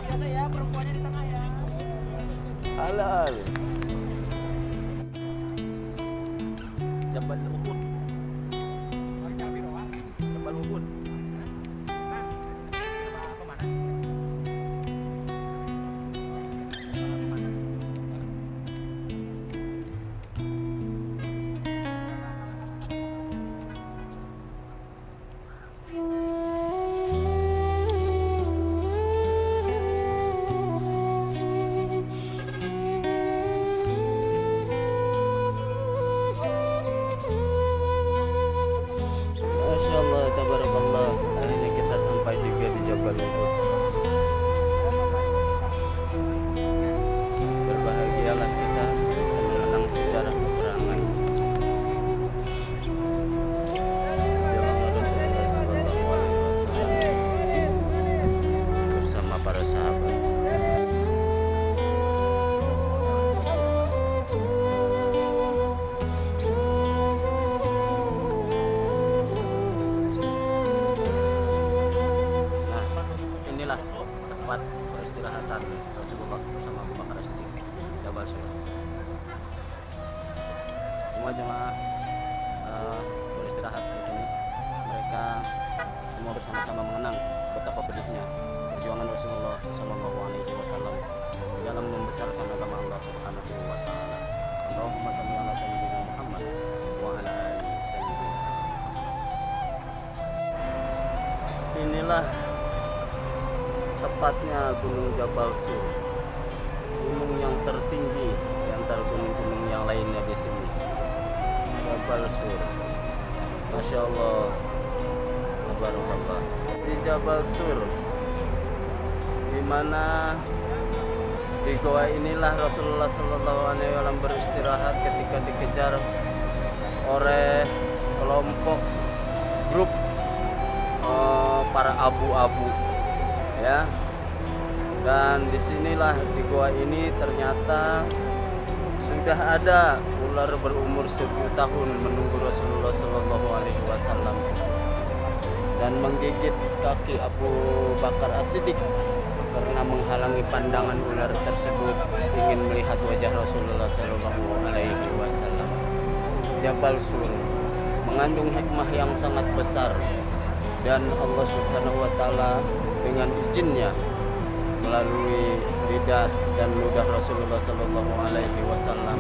Biasa ya, perempuannya di tengah ya. Halal. Jabal Uhud. Jabal Uhud. Masya Allah, tabarakallah. Akhirnya kita sampai juga di Jabal Uhud. Berbahagialah kita bisa mengenang sejarah peperangan zaman Rasulullah Sallallahu Alaihi Wasallam bersama para sahabat. Nah, inilah tempat peristirahatan Rasulullah bersama Abu Bakar As-Siddiq, Jabal Sur. Semua jemaah beristirahat di sini. Mereka semua bersama-sama mengenang betapa pedihnya perjuangan Rasulullah Shallallahu Alaihi Wasallam dalam membesarkan agama Allah Subhanahu Wa Taala. Allahumma shalli ala sayyidina Muhammad wa ala ali sayyidina Muhammad. Inilah tepatnya Gunung Jabal Sur, gunung yang tertinggi di antara gunung-gunung yang lainnya di sini. Jabal Sur, Masya Allah, Tabarakallah. Di Jabal Sur, di mana di goa inilah Rasulullah Sallallahu Alaihi Wasallam beristirahat ketika dikejar oleh kelompok grup para abu-abu, ya. Dan disinilah di goa ini ternyata sudah ada ular berumur 10 tahun menunggu Rasulullah Shallallahu Alaihi Wasallam dan menggigit kaki Abu Bakar As-Siddiq karena menghalangi pandangan ular tersebut ingin melihat wajah Rasulullah Shallallahu Alaihi Wasallam. Jabal Sur mengandung hikmah yang sangat besar dan Allah Subhanahu Wa Taala dengan izinnya melalui lidah dan ludah Rasulullah Sallallahu Alaihi Wasallam,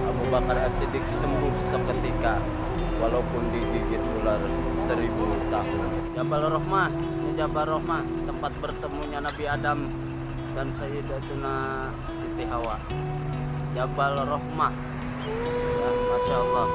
Abu Bakar As-Siddiq sembuh seketika walaupun digigit ular 1000 tahun. Jabal Rahmah, ini Jabal Rahmah, tempat bertemunya Nabi Adam dan Sayyidatuna Siti Hawa. Jabal Rahmah, ya, Masya Allah.